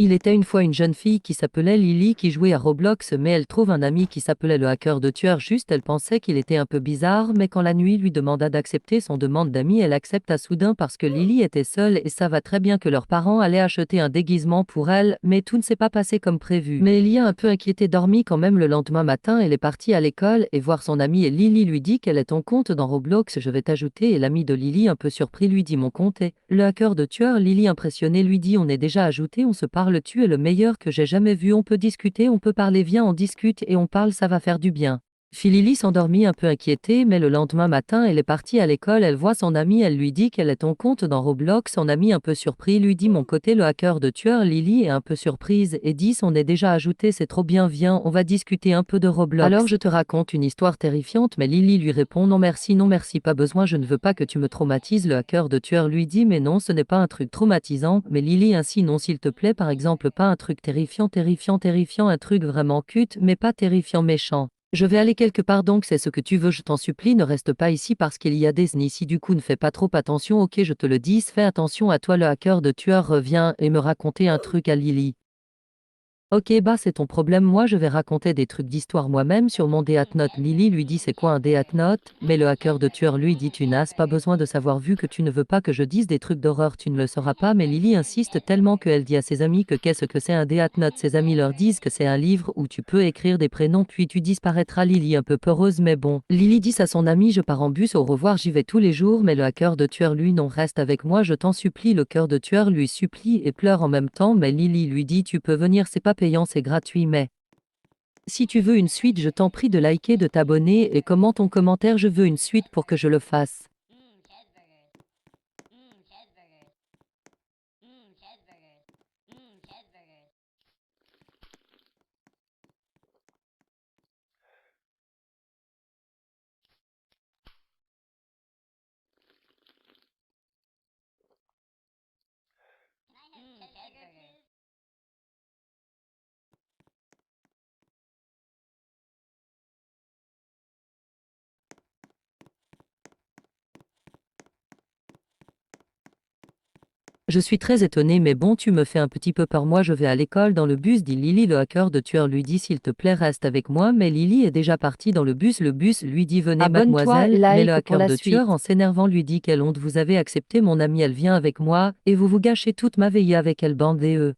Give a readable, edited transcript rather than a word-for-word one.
Il était une fois une jeune fille qui s'appelait Lily qui jouait à Roblox mais elle trouve un ami qui s'appelait le hacker de tueur juste elle pensait qu'il était un peu bizarre mais quand la nuit lui demanda d'accepter son demande d'amis elle accepta soudain parce que Lily était seule et ça va très bien que leurs parents allaient acheter un déguisement pour elle mais tout ne s'est pas passé comme prévu. Mais Elia un peu inquiétée dormit quand même le lendemain matin elle est partie à l'école et voir son amie et Lily lui dit quel est ton compte dans Roblox je vais t'ajouter et l'ami de Lily un peu surpris lui dit mon compte est le hacker de tueur Lily impressionnée lui dit on est déjà ajouté on se parle tu es le meilleur que j'ai jamais vu on peut discuter on peut parler viens on discute et on parle ça va faire du bien. Lily s'endormit un peu inquiétée mais le lendemain matin elle est partie à l'école elle voit son amie elle lui dit quel est ton compte dans Roblox son ami un peu surpris lui dit mon côté le hacker de tueur Lily est un peu surprise et dit on est déjà ajouté c'est trop bien viens on va discuter un peu de Roblox. Alors je te raconte une histoire terrifiante mais Lily lui répond non merci pas besoin je ne veux pas que tu me traumatises le hacker de tueur lui dit mais non ce n'est pas un truc traumatisant mais Lily ainsi non s'il te plaît par exemple pas un truc terrifiant un truc vraiment cute mais pas terrifiant méchant. Je vais aller quelque part donc c'est ce que tu veux je t'en supplie ne reste pas ici parce qu'il y a des ici du coup ne fais pas trop attention ok je te le dis fais attention à toi le hacker de tueur reviens et me raconter un truc à Lily. Ok bah c'est ton problème moi je vais raconter des trucs d'histoire moi-même sur mon Death Note Lily lui dit c'est quoi un Death Note mais le hacker de tueur lui dit tu n'as pas besoin de savoir vu que tu ne veux pas que je dise des trucs d'horreur tu ne le sauras pas mais Lily insiste tellement qu'elle dit à ses amis que qu'est-ce que c'est un Death Note ses amis leur disent que c'est un livre où tu peux écrire des prénoms puis tu disparaîtras Lily un peu peureuse mais bon. Lily dit à son ami je pars en bus au revoir j'y vais tous les jours mais le hacker de tueur lui non reste avec moi je t'en supplie le cœur de tueur lui supplie et pleure en même temps mais Lily lui dit tu peux venir c'est pas payant c'est gratuit mais si tu veux une suite je t'en prie de liker de t'abonner et commente ton commentaire je veux une suite pour que je le fasse. Je suis très étonnée mais bon tu me fais un petit peu peur moi je vais à l'école dans le bus dit Lily le hacker de tueur lui dit s'il te plaît reste avec moi mais Lily est déjà partie dans le bus lui dit venez Abonne-toi, mademoiselle mais le like pour hacker la de tueur suite. en s'énervant lui dit quelle honte vous avez accepté mon amie elle vient avec moi et vous vous gâchez toute ma veillée avec elle bande et eux.